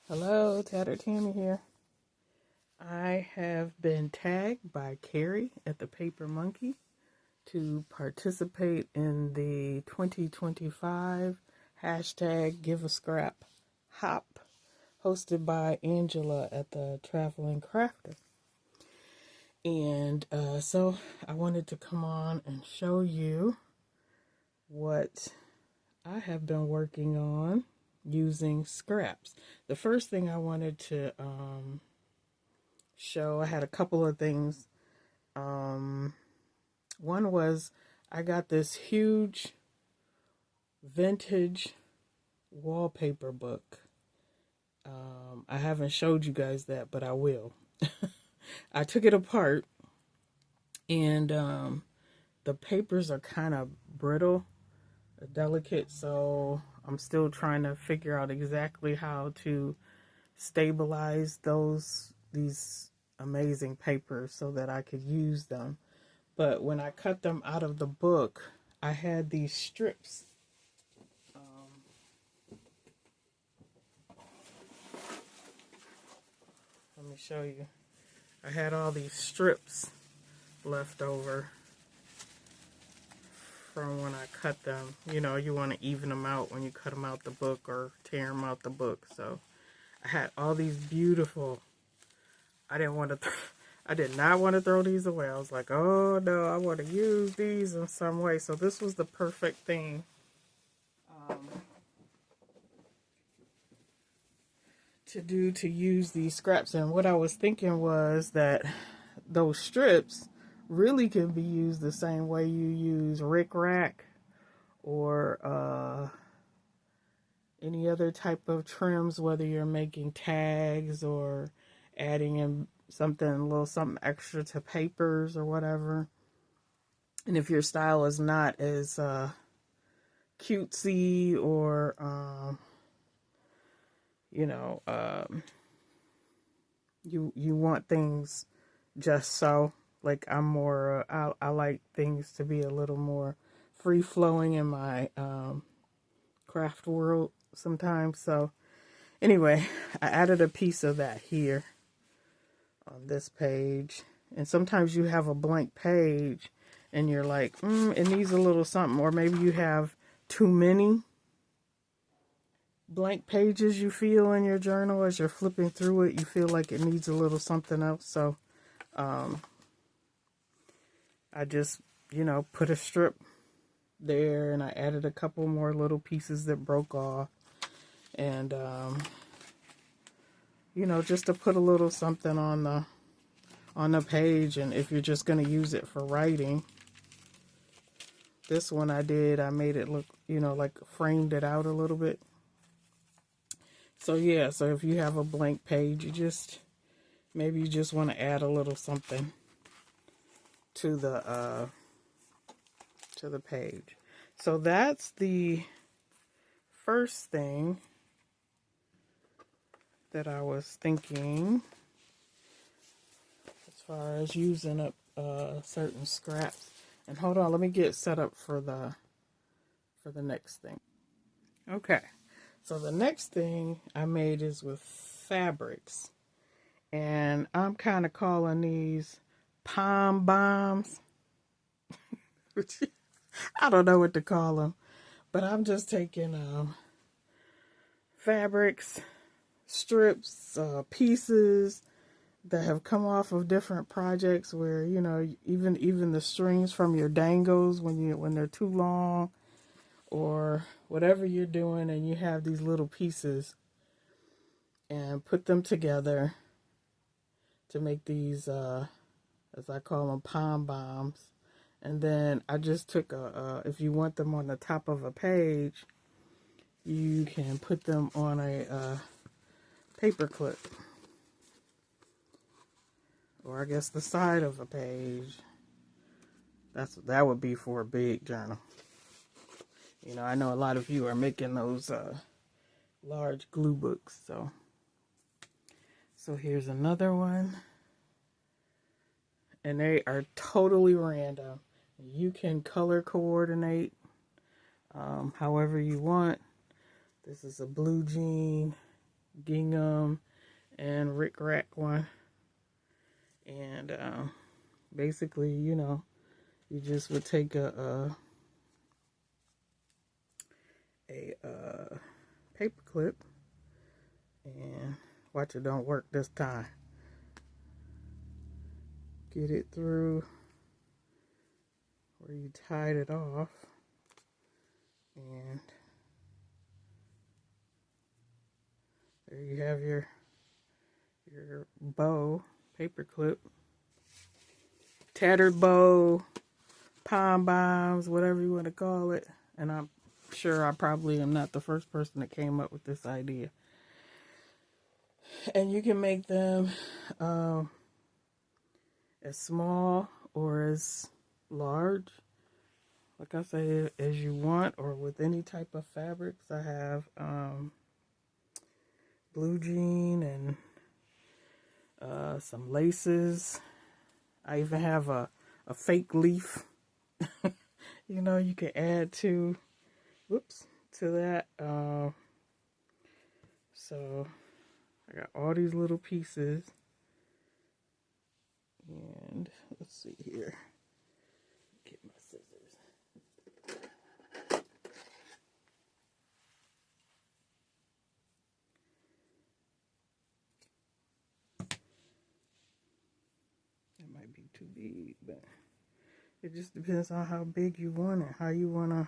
Hello, Tattered Tammy here. I have been tagged by Carrie at the Paper Monkey to participate in the 2025 hashtag Give a Scrap Hop hosted by Angela at the Traveling Crafter. And so I wanted to come on and show you what I have been working on using scraps. The first thing I wanted to show, I had a couple of things. One was I got this huge vintage wallpaper book. I haven't showed you guys that, but I will. I took it apart, and the papers are kind of brittle, delicate, so I'm still trying to figure out exactly how to stabilize these amazing papers so that I could use them. But when I cut them out of the book, I had these strips. Let me show you. I had all these strips left over from when I cut them. You know, you want to even them out when you cut them out the book or tear them out the book. So I had all these beautiful. I did not want to throw these away. I was like, oh no, I want to use these in some way. So this was the perfect thing. To use these scraps. And what I was thinking was that those strips really can be used the same way you use rickrack or any other type of trims, whether you're making tags or adding in a little something extra to papers or whatever. And if your style is not as cutesy or you want things just so, like I'm more I like things to be a little more free flowing in my craft world sometimes. So anyway, I added a piece of that here on this page. And sometimes you have a blank page and you're like, it needs a little something. Or maybe you have too many blank pages you feel in your journal. As you're flipping through it, you feel like it needs a little something else. So I just, put a strip there, and I added a couple more little pieces that broke off. And, just to put a little something on the page. And if you're just going to use it for writing, this one I made it look, like framed it out a little bit. So yeah, so if you have a blank page, maybe you just want to add a little something to the page. So that's the first thing that I was thinking as far as using up certain scraps. And hold on, let me get set up for the next thing. Okay. So the next thing I made is with fabrics. And I'm kind of calling these Pom Bombs. I don't know what to call them. But I'm just taking fabrics, strips, pieces that have come off of different projects where, even the strings from your dangles when they're too long, or whatever you're doing, and you have these little pieces, and put them together to make these, as I call them, Pom Bombs. And then I just took if you want them on the top of a page, you can put them on a paper clip, or I guess the side of a page. That would be for a big journal. I know a lot of you are making those large glue books. So here's another one. And they are totally random. You can color coordinate however you want. This is a blue jean gingham and rickrack one. And basically, you know, you just would take a paper clip and watch it don't work this time. Get it through where you tied it off, and there you have your bow, paper clip, tattered bow, Pom Bombs, whatever you want to call it. And I'm sure I probably am not the first person that came up with this idea. And you can make them as small or as large, like I say, as you want, or with any type of fabrics. I have blue jean and some laces. I even have a fake leaf. You know, you can add to that. So I got all these little pieces. And let's see here. Get my scissors. That might be too big, but it just depends on how big you want it, how you want to.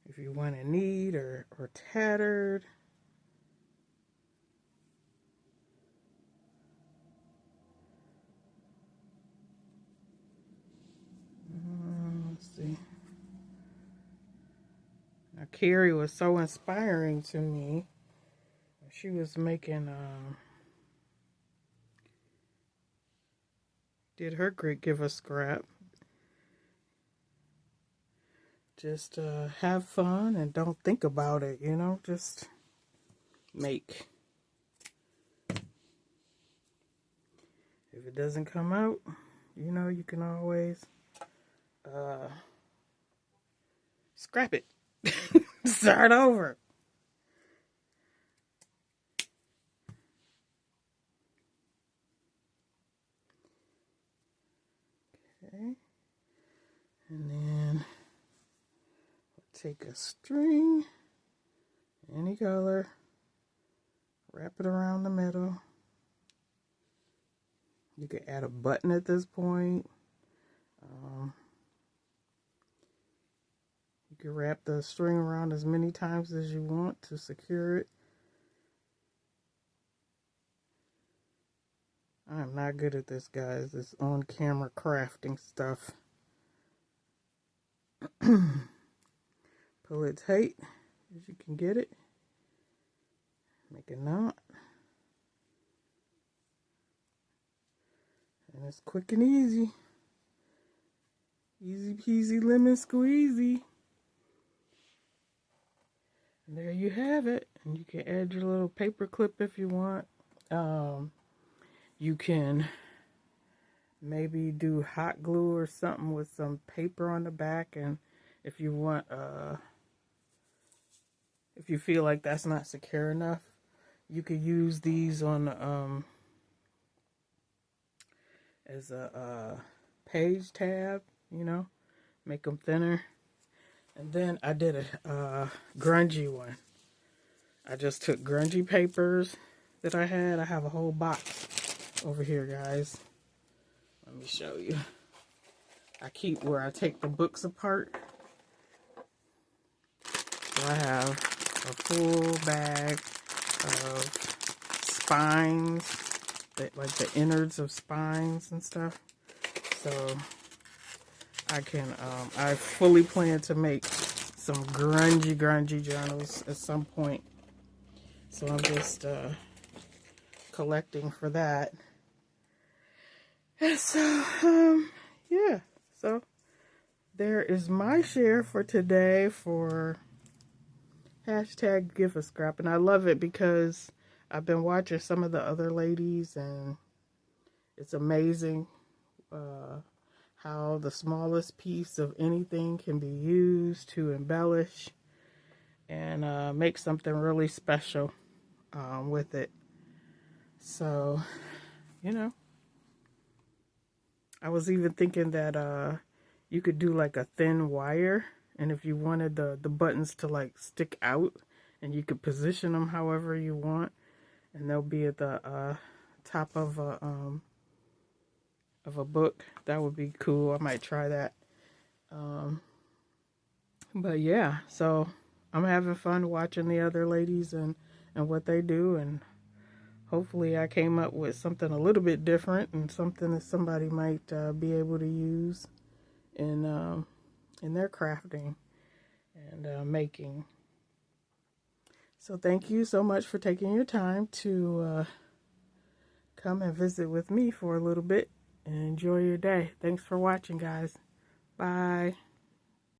If you want it neat or tattered. Let's see. Now, Carrie was so inspiring to me. She was making, did her grit give a scrap. Just have fun and don't think about it, you know, just make. If it doesn't come out, you know, you can always scrap it. Start over. Okay. And then take a string, any color, wrap it around the middle. You can add a button at this point. You can wrap the string around as many times as you want to secure it. I'm not good at this, guys. This on-camera crafting stuff. Pull it tight as you can get it. Make a knot. And it's quick and easy. Easy peasy lemon squeezy. And there you have it. And you can add your little paper clip if you want. You can maybe do hot glue or something with some paper on the back. And if you want, if you feel like that's not secure enough, you could use these on as a page tab, you know, make them thinner. And then I did a grungy one. I just took grungy papers that I had. I have a whole box over here, guys. Let me show you. I keep where I take the books apart. So I have a full bag of spines, like the innards of spines and stuff. So I can, I fully plan to make some grungy journals at some point. So I'm just collecting for that. And so, yeah. So there is my share for today for hashtag give a scrap. And I love it because I've been watching some of the other ladies, and it's amazing how the smallest piece of anything can be used to embellish and make something really special with it. So, you know, I was even thinking that you could do like a thin wire, and if you wanted the buttons to like stick out, and you could position them however you want, and they'll be at the top of a book. That would be cool. I might try that. But yeah, so I'm having fun watching the other ladies and what they do, and hopefully I came up with something a little bit different and something that somebody might be able to use in their crafting and making. So thank you so much for taking your time to come and visit with me for a little bit and enjoy your day. Thanks for watching, guys. Bye.